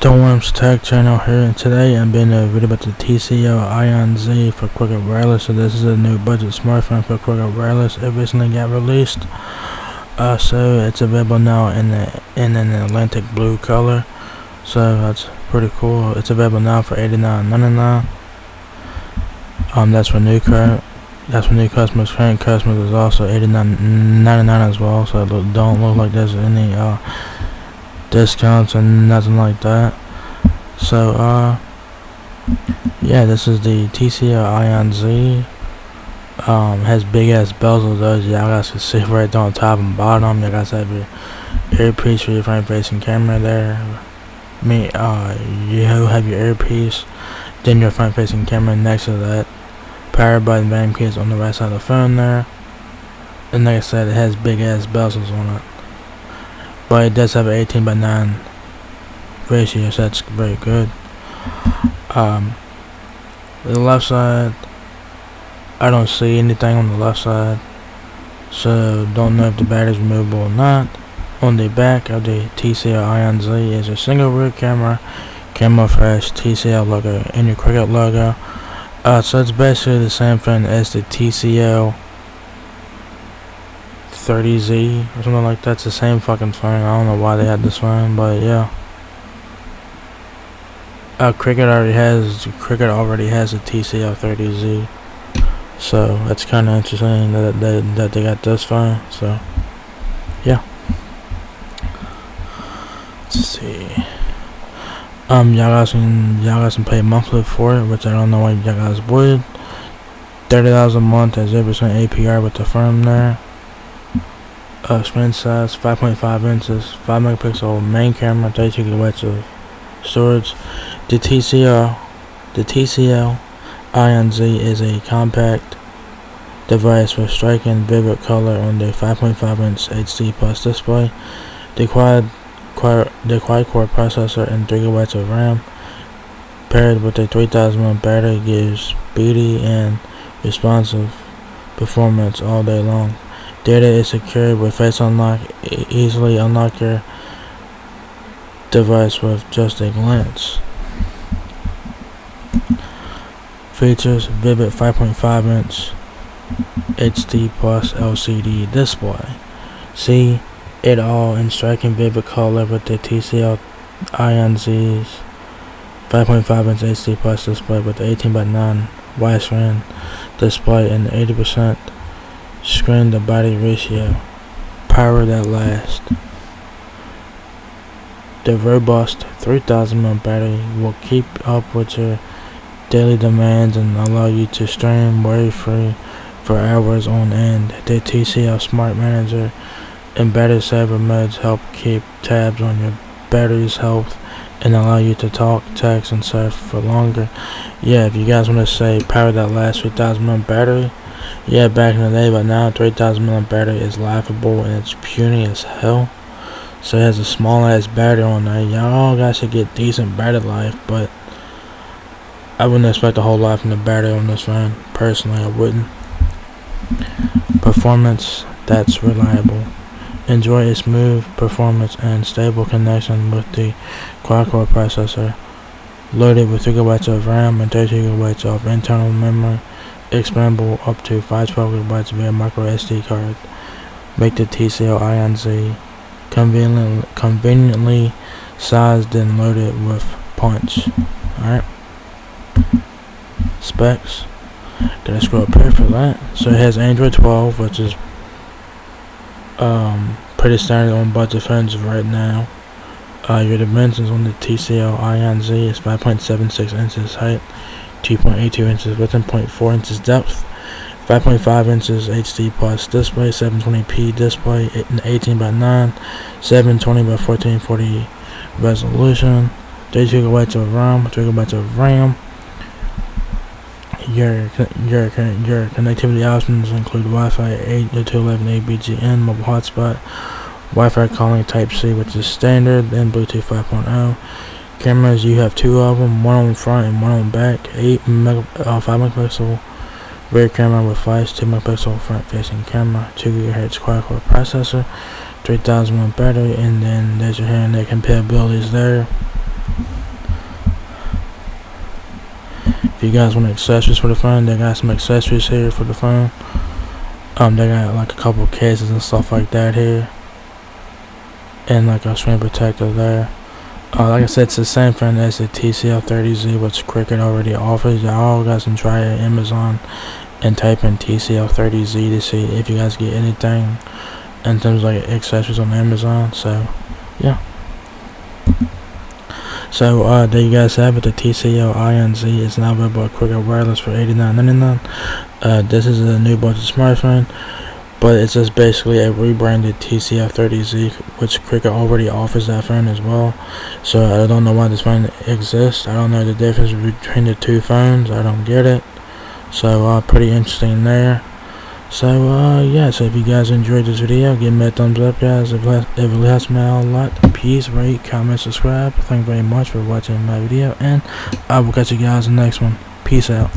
Storm's Tech channel here, and today I'm doing a video about the TCL ION Z for Cricket Wireless. So this is a new budget smartphone for Cricket Wireless. It recently got released, so it's available now in an Atlantic blue color. So that's pretty cool. It's available now for $89.99. That's for new customers. Current customers is also $89.99 as well. So don't look like there's any discounts and nothing like that. So yeah, this is the TCL ION Z. Has big ass bezels though. Y'all guys can see right there on top and bottom. Y'all guys have your earpiece for your front facing camera there. You have your earpiece, then your front facing camera next to that. Power button, bang keys on the right side of the phone there. And like I said, it has big ass bezels on it. But it does have an 18:9 ratio, so that's very good. The left side, I don't see anything on the left side, so don't know if the battery is removable or not. On the back of the TCL ION Z is a single rear camera, camouflage TCL logo, and your Cricket logo. So it's basically the same thing as the TCL 30Z or something like that. It's the same fucking phone. I don't know why they had this phone, but yeah. Cricket already has a TCL 30Z, so that's kind of interesting that they got this phone. So yeah. Let's see. Y'all guys can pay monthly for it, which I don't know why y'all guys would. $30 a month at 0% APR with the firm there. Screen size 5.5 inches, 5 megapixel main camera, 32 gigabytes of storage. The TCL ION Z is a compact device with striking vivid color on the 5.5 inch HD plus display. The quad-core processor and 3 gigabytes of RAM, paired with a 3000 mAh battery, gives speedy and responsive performance all day long. Data is secured with Face Unlock. Easily unlock your device with just a glance. Features: vivid 5.5 inch HD plus LCD display. See it all in striking vivid color with the TCL ION Z's 5.5 inch HD plus display with the 18:9 widescreen display and 80% screen to body ratio. Power that lasts. The robust 3000 mAh battery will keep up with your daily demands and allow you to stream worry-free for hours on end. The TCL Smart Manager and Battery Saver modes help keep tabs on your battery's health and allow you to talk, text, and surf for longer. Yeah, if you guys want to say power that lasts 3000 mAh battery, yeah, back in the day, but now 3000 mAh battery is laughable and it's puny as hell. So it has a small ass battery on there. Y'all guys should get decent battery life, but I wouldn't expect a whole lot from the battery on this phone. Personally, I wouldn't. Performance that's reliable. Enjoy its smooth performance and stable connection with the quad-core processor, loaded with 3 gigabytes of RAM and 32 gigabytes of internal memory, expandable up to 512 gigabytes via micro SD card. Make the TCL ION Z conveniently sized and loaded with punch. Alright. Specs. Gotta scroll up here for that. So it has Android 12, which is pretty standard on budget phones right now. Your dimensions on the TCL ION Z is 5.76 inches height, 2.82 inches width, and 0.4 inches depth, 5.5 inches HD plus display, 720p display, 18:9, 720x1440 resolution, 32 gigabytes of RAM, 3 gigabytes of RAM. Your connectivity options include Wi-Fi 8 to 211 ABGN, mobile hotspot, Wi-Fi calling Type-C, which is standard, and Bluetooth 5.0. Cameras, you have 2 of them, one on front and one on back. 5 megapixel rear camera with flash, 2 megapixel front facing camera, 2 GHz quad-core processor, 3000 mAh battery, and then there's your hand compatibilities there. If you guys want accessories for the phone, they got some accessories here for the phone. They got like a couple cases and stuff like that here, and like a screen protector there. Like I said, it's the same phone as the TCL 30Z, which Cricket already offers. Y'all guys can try it at Amazon and type in TCL 30Z to see if you guys get anything in terms of like accessories on Amazon. So yeah. So there you guys have it. The TCL ION Z is now available at Cricket Wireless for $89.99. This is a new budget smartphone, but it's just basically a rebranded TCL 30Z, which Cricket already offers that phone as well. So I don't know why this phone exists. I don't know the difference between the two phones. I don't get it. So pretty interesting there. So yeah, so if you guys enjoyed this video, give me a thumbs up, guys. If it helps me out a lot, please rate, comment, subscribe. Thank you very much for watching my video, and I will catch you guys in the next one. Peace out.